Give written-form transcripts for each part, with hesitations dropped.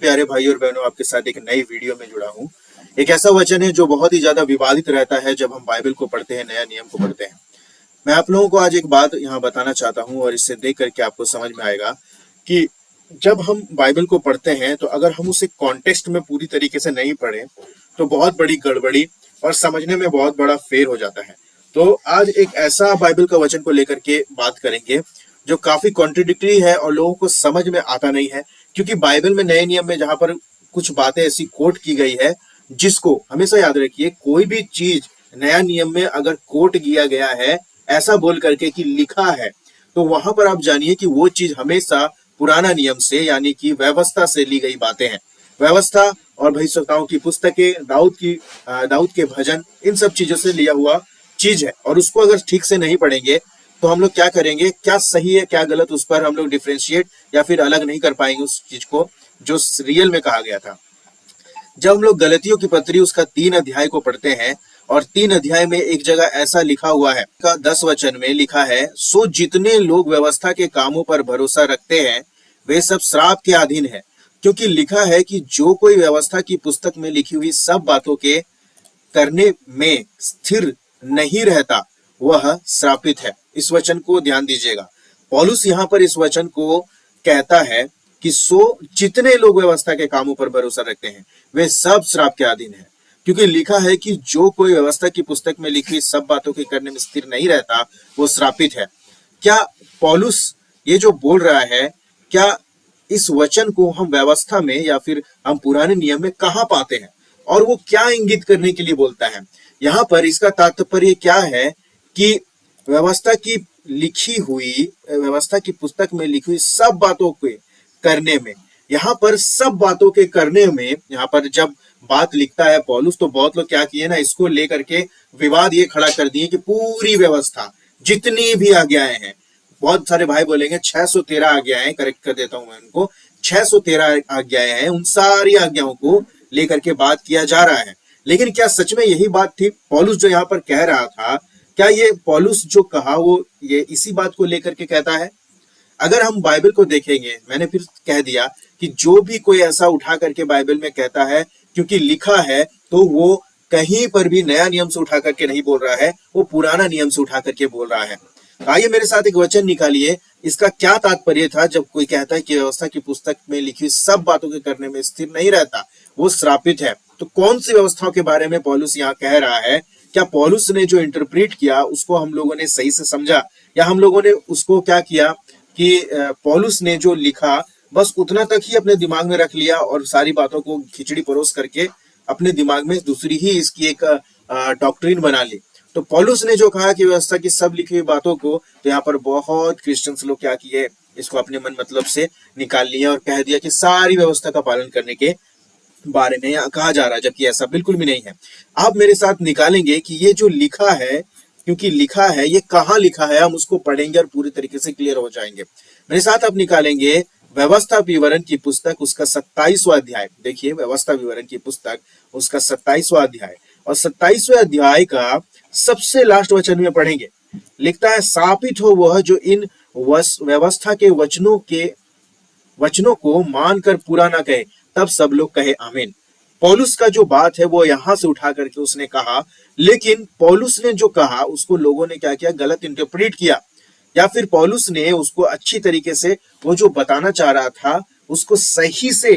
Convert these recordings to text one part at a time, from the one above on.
प्यारे भाई और बहनों, आपके साथ एक नई वीडियो में जुड़ा हूँ। एक ऐसा वचन है जो बहुत ही ज्यादा विवादित रहता है जब हम बाइबल को पढ़ते हैं, नया नियम को पढ़ते हैं। मैं आप लोगों को आज एक बात यहाँ बताना चाहता हूँ और इससे देख करके आपको समझ में आएगा कि जब हम बाइबल को पढ़ते हैं तो अगर हम उसे कॉन्टेक्स्ट में पूरी तरीके से नहीं पढ़े तो बहुत बड़ी गड़बड़ी और समझने में बहुत बड़ा फेर हो जाता है। तो आज एक ऐसा बाइबल का वचन को लेकर के बात करेंगे जो काफी कॉन्ट्रडिक्टरी है और लोगों को समझ में आता नहीं है, क्योंकि बाइबल में नए नियम में जहां पर कुछ बातें ऐसी कोट की गई है जिसको हमेशा याद रखिए, कोई भी चीज नया नियम में अगर कोट किया गया है ऐसा बोल करके कि लिखा है, तो वहां पर आप जानिए कि वो चीज हमेशा पुराना नियम से यानी कि व्यवस्था से ली गई बातें हैं। व्यवस्था और भविष्यवक्ताओं की पुस्तकें, दाऊद के भजन, इन सब चीजों से लिया हुआ चीज है। और उसको अगर ठीक से नहीं पढ़ेंगे तो हम लोग क्या करेंगे, क्या सही है क्या गलत, उस पर हम लोग डिफ्रेंशिएट या फिर अलग नहीं कर पाएंगे उस चीज को जो रियल में कहा गया था। जब हम लोग गलतियों की पत्री उसका 3 अध्याय को पढ़ते हैं और 3 अध्याय में एक जगह ऐसा लिखा हुआ है, का 10 वचन में लिखा है, सो जितने लोग व्यवस्था के कामों पर भरोसा रखते हैं वे सब श्राप के अधीन है, क्योंकि लिखा है कि जो कोई व्यवस्था की पुस्तक में लिखी हुई सब बातों के करने में स्थिर नहीं रहता वह श्रापित है। इस वचन को ध्यान दीजिएगा। पौलुस यहाँ पर इस वचन को कहता है कि सो जितने लोग व्यवस्था के कामों पर भरोसा रखते हैं वे सब श्राप के अधीन है, क्योंकि लिखा है कि जो कोई व्यवस्था की पुस्तक में लिखी सब बातों के करने में स्थिर नहीं रहता वो श्रापित है। क्या पौलुस ये जो बोल रहा है, क्या इस वचन को हम व्यवस्था में या फिर हम पुराने नियम में कहाँ पाते हैं और वो क्या इंगित करने के लिए बोलता है? यहाँ पर इसका तात्पर्य क्या है कि व्यवस्था की पुस्तक में लिखी हुई सब बातों के करने में, यहाँ पर सब बातों के करने में, यहाँ पर जब बात लिखता है पौलुस तो बहुत लोग क्या किए ना, इसको लेकर के विवाद ये खड़ा कर दिए कि पूरी व्यवस्था जितनी भी आज्ञाएं हैं, बहुत सारे भाई बोलेंगे 613 आज्ञाएं, करेक्ट कर देता हूं मैं उनको, 613 आज्ञाएं हैं, उन सारी आज्ञाओं को लेकर के बात किया जा रहा है। लेकिन क्या सच में यही बात थी? पौलुस जो यहाँ पर कह रहा था, क्या ये पौलुस जो कहा वो ये इसी बात को लेकर के कहता है? अगर हम बाइबल को देखेंगे, मैंने फिर कह दिया कि जो भी कोई ऐसा उठा करके बाइबल में कहता है क्योंकि लिखा है, तो वो कहीं पर भी नया नियम से उठा करके नहीं बोल रहा है, वो पुराना नियम से उठा करके बोल रहा है। आइए मेरे साथ एक वचन निकालिए, इसका क्या तात्पर्य था जब कोई कहता है कि व्यवस्था की पुस्तक में लिखी सब बातों के करने में स्थिर नहीं रहता वो श्रापित है। तो कौन सी व्यवस्थाओं के बारे में पौलुस यहाँ कह रहा है? क्या पौलुस ने जो इंटरप्रेट किया उसको हम लोगों ने सही से समझा, या हम लोगों ने उसको क्या किया कि पौलुस ने जो लिखा बस उतना तक ही अपने दिमाग में रख लिया और सारी बातों को खिचड़ी परोस करके अपने दिमाग में दूसरी ही इसकी एक डॉक्ट्रिन बना ली। तो पौलुस ने जो कहा कि व्यवस्था की सब लिखी हुई बातों को, तो यहाँ पर बहुत क्रिश्चियंस लोग क्या किए, इसको अपने मन मतलब से निकाल लिया और कह दिया कि सारी व्यवस्था का पालन करने के बारे में यहाँ कहा जा रहा है, जबकि ऐसा बिल्कुल भी नहीं है। आप मेरे साथ निकालेंगे कि ये जो लिखा है, क्योंकि लिखा है, ये कहाँ लिखा है, हम उसको पढ़ेंगे और पूरी तरीके से क्लियर हो जाएंगे। मेरे साथ आप निकालेंगे व्यवस्था विवरण की पुस्तक, उसका 27वां अध्याय। देखिए, व्यवस्था विवरण की पुस्तक उसका 27वां अध्याय, और 27वें अध्याय का सबसे लास्ट वचन में पढ़ेंगे। लिखता है, शापित हो वह जो इन व्यवस्था के वचनों को मानकर पूरा ना कहे। तब सब लोग कहे आमीन। पौलुस का जो बात है वो यहां से उठा करके उसने कहा, लेकिन पौलुस ने जो कहा उसको लोगों ने क्या किया, गलत इंटरप्रेट किया, या फिर पौलुस ने उसको अच्छी तरीके से वो जो बताना चाह रहा था उसको सही से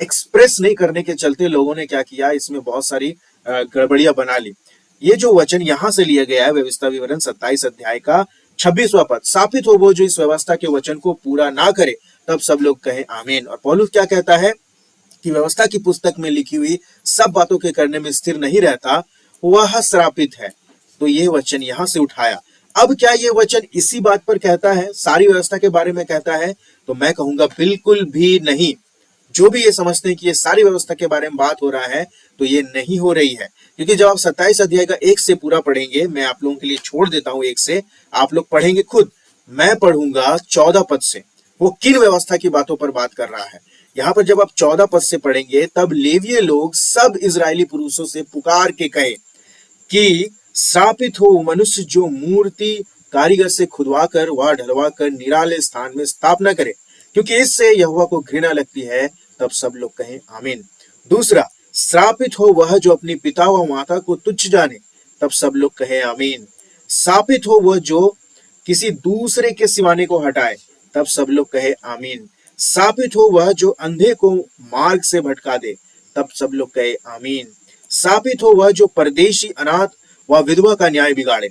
एक्सप्रेस नहीं करने के चलते लोगों ने क्या किया, इसमें बहुत सारी गड़बड़ियां बना ली। ये जो वचन यहां से लिया गया है, व्यवस्था विवरण 27 अध्याय का 26वां पद, शापित हो वो जो इस व्यवस्था के वचन को पूरा ना करे, तब सब लोग कहे आमीन। और पौलुस क्या कहता है कि व्यवस्था की पुस्तक में लिखी हुई सब बातों के करने में स्थिर नहीं रहता वह श्रापित है। तो ये वचन यहां से उठाया। अब क्या ये वचन इसी बात पर कहता है, सारी व्यवस्था के बारे में कहता है? तो मैं कहूंगा बिल्कुल भी नहीं। जो भी ये समझते हैं कि ये सारी व्यवस्था के बारे में बात हो रहा है, तो ये नहीं हो रही है, क्योंकि जब आप 27 अध्याय का 1 से पूरा पढ़ेंगे, मैं आप लोगों के लिए छोड़ देता हूं 1 से, आप लोग पढ़ेंगे खुद। मैं पढ़ूंगा 14 पद से, वो किन व्यवस्था की बातों पर बात कर रहा है। यहाँ पर जब आप 14 पद से पढ़ेंगे, तब लेवीय लोग सब इजरायली पुरुषों से पुकार के कहे कि श्रापित हो मनुष्य जो मूर्ति कारीगर से खुदवा कर व ढलवा कर निराले स्थान में स्थापना करे, क्योंकि इससे यहोवा को घृणा लगती है। तब सब लोग कहें आमीन। दूसरा, श्रापित हो वह जो अपनी पिता व माता को तुच्छ जाने, तब सब लोग कहें आमीन। शापित हो वह जो किसी दूसरे के सिवाने को हटाए, तब सब लोग कहे आमीन। शापित हो वह जो अंधे को मार्ग से भटका दे, तब सब लोग कहे आमीन। शापित हो वह जो परदेशी, अनाथ व विधवा का न्याय बिगाड़े,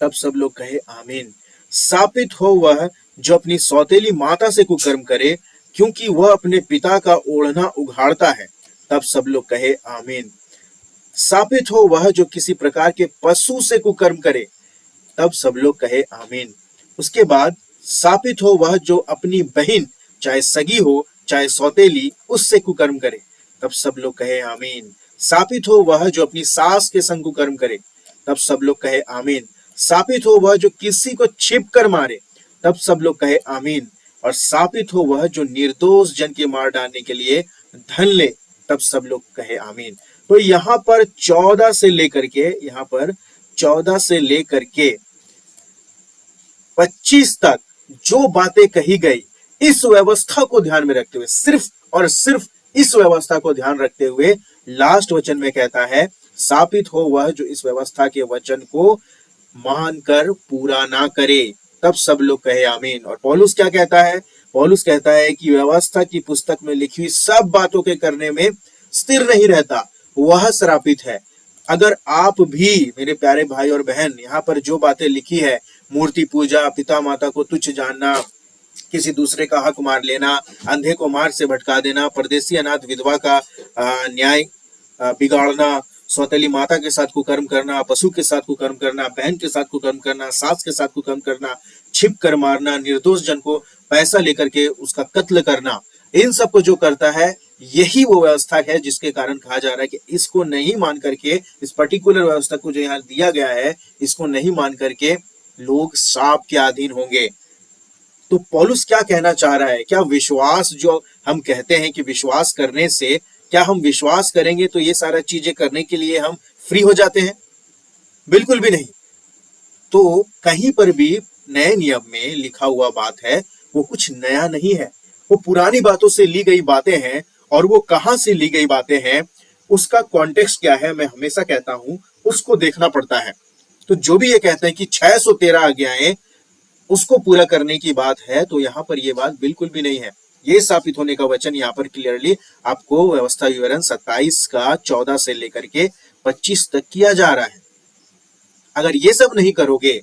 तब सब लोग कहे आमीन। शापित हो वह जो अपनी सौतेली माता से कुकर्म करे, क्योंकि वह अपने पिता का ओढ़ना उघाड़ता है, तब सब लोग कहे आमीन। शापित हो वह जो किसी प्रकार के पशु से कुकर्म करे, तब सब लोग कहे आमीन। उसके बाद, शापित हो वह जो अपनी बहन, चाहे सगी हो चाहे सौतेली, उससे कुकर्म करे, तब सब लोग कहे आमीन। शापित हो वह जो अपनी सास के संग कुकर्म करे, तब सब लोग कहे आमीन। शापित हो वह जो किसी को छिप कर मारे, तब सब लोग कहे आमीन। और शापित हो वह जो निर्दोष जन के मार डालने के लिए धन ले, तब सब लोग कहे आमीन। तो यहाँ पर 14 से लेकर के 25 तक जो बातें कही गई, इस व्यवस्था को ध्यान में रखते हुए, सिर्फ और सिर्फ इस व्यवस्था को ध्यान रखते हुए लास्ट वचन में कहता है, शापित हो वह जो इस व्यवस्था के वचन को मानकर पूरा ना करे, तब सब लोग कहे आमीन। और पौलुस क्या कहता है? पौलुस कहता है कि व्यवस्था की पुस्तक में लिखी हुई सब बातों के करने में स्थिर नहीं रहता, वह श्रापित है। अगर आप भी मेरे प्यारे भाई और बहन, यहाँ पर जो बातें लिखी है, मूर्ति पूजा, पिता माता को तुच्छ जानना, किसी दूसरे का हक मार लेना, अंधे को मार्ग से भटका देना, परदेसी अनाथ विधवा का न्याय बिगाड़ना, सौतेली माता के साथ कुकर्म करना, पशु के साथ कुकर्म करना, बहन के साथ कुकर्म करना, सास के साथ कुकर्म करना, छिप कर मारना, निर्दोष जन को पैसा लेकर के उसका कत्ल करना, इन सब को जो करता है, यही वो व्यवस्था है जिसके कारण कहा जा रहा है कि इसको नहीं मान करके, इस पर्टिकुलर व्यवस्था को जो यहाँ दिया गया है, इसको नहीं मान करके लोग श्राप के अधीन होंगे। तो पौलुस क्या कहना चाह रहा है? क्या विश्वास, जो हम कहते हैं कि विश्वास करने से, क्या हम विश्वास करेंगे तो ये सारा चीजें करने के लिए हम फ्री हो जाते हैं? बिल्कुल भी नहीं। तो कहीं पर भी नए नियम में लिखा हुआ बात है, वो कुछ नया नहीं है, वो पुरानी बातों से ली गई बातें हैं। और वो कहां से ली गई बातें हैं, उसका कॉन्टेक्स्ट क्या है, मैं हमेशा कहता हूं उसको देखना पड़ता है। तो जो भी ये कहते हैं कि 613 आज्ञाएं उसको पूरा करने की बात है, तो यहाँ पर ये बात बिल्कुल भी नहीं है। ये स्थापित होने का वचन यहाँ पर क्लियरली आपको व्यवस्था विवरण 27 का 14 से लेकर के 25 तक किया जा रहा है। अगर ये सब नहीं करोगे,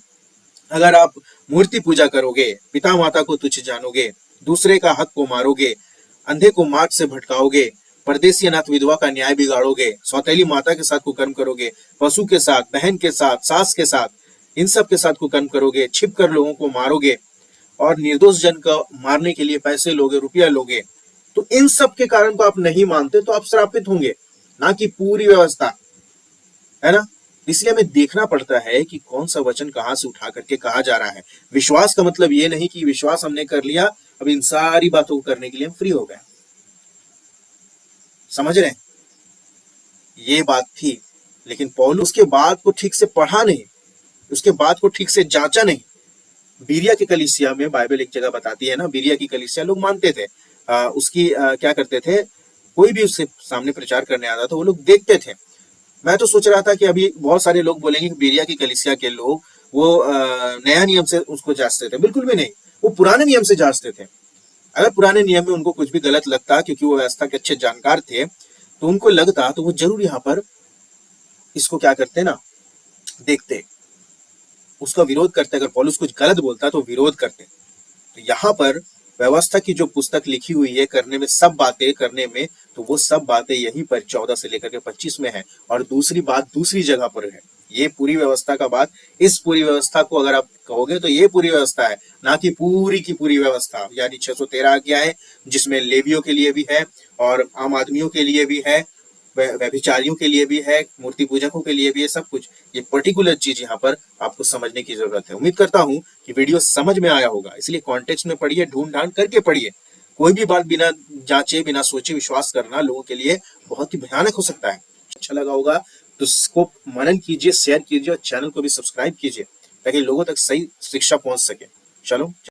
अगर आप मूर्ति पूजा करोगे, पिता माता को तुच्छ जानोगे, दूसरे का हक को मारोगे, अंधे को मार्ग से भटकाओगे, परदेसी अनाथ विधवा का न्याय बिगाड़ोगे, सौतेली माता के साथ कुकर्म करोगे, पशु के साथ, बहन के साथ, सास के साथ, इन सब के साथ कुकर्म करोगे, छिप कर लोगों को मारोगे और निर्दोष जन को मारने के लिए पैसे लोगे, रुपया लोगे, तो इन सब के कारण को आप नहीं मानते तो आप श्रापित होंगे, ना कि पूरी व्यवस्था, है ना। इसलिए हमें देखना पड़ता है कि कौन सा वचन कहां से उठा करके कहा जा रहा है। विश्वास का मतलब ये नहीं कि विश्वास हमने कर लिया, अब इन सारी बातों को करने के लिए हम फ्री हो गए। समझ रहे हैं? ये बात थी, लेकिन पौलुस उसके बाद को ठीक से पढ़ा नहीं, उसके बाद को ठीक से जांचा नहीं। बीरिया की कलीसिया में बाइबल एक जगह बताती है ना, बीरिया की कलीसिया लोग मानते थे, क्या करते थे, कोई भी उसके सामने प्रचार करने आता था वो लोग देखते थे। मैं तो सोच रहा था कि अभी बहुत सारे लोग बोलेंगे कि बीरिया की कलीसिया के लोग वो नया नियम से उसको जांचते थे। बिल्कुल भी नहीं, वो पुराने नियम से जांचते थे। अगर पुराने नियम में उनको कुछ भी गलत लगता, क्योंकि वो व्यवस्था के अच्छे जानकार थे, तो उनको लगता तो वो जरूर यहाँ पर इसको क्या करते ना, देखते, उसका विरोध करते। अगर पौलुस कुछ गलत बोलता तो विरोध करते। तो यहाँ पर व्यवस्था की जो पुस्तक लिखी हुई है करने में, सब बातें करने में, तो वो सब बातें यहीं पर 14 से लेकर के 25 में है। और दूसरी बात दूसरी जगह पर है। ये पूरी व्यवस्था का बात, इस पूरी व्यवस्था को अगर आप कहोगे तो ये पूरी व्यवस्था है, ना कि पूरी की पूरी व्यवस्था, यानी 613 आज्ञा है, जिसमें लेवियों के लिए भी है और आम आदमियों के लिए भी है, व्यभिचारियों के लिए भी है, मूर्ति पूजकों के लिए भी है, सब कुछ। ये पर्टिकुलर चीज यहाँ पर आपको समझने की जरूरत है। उम्मीद करता हूँ कि वीडियो समझ में आया होगा, इसलिए कॉन्टेक्स्ट में पढ़िए, ढूंढ ढांड करके पढ़िए। कोई भी बात बिना जांचे, बिना सोचे विश्वास करना लोगों के लिए बहुत ही भयानक हो सकता है। अच्छा लगा होगा तो इसको मनन कीजिए, शेयर कीजिए और चैनल को भी सब्सक्राइब कीजिए, ताकि लोगों तक सही शिक्षा पहुंच सके। चलो।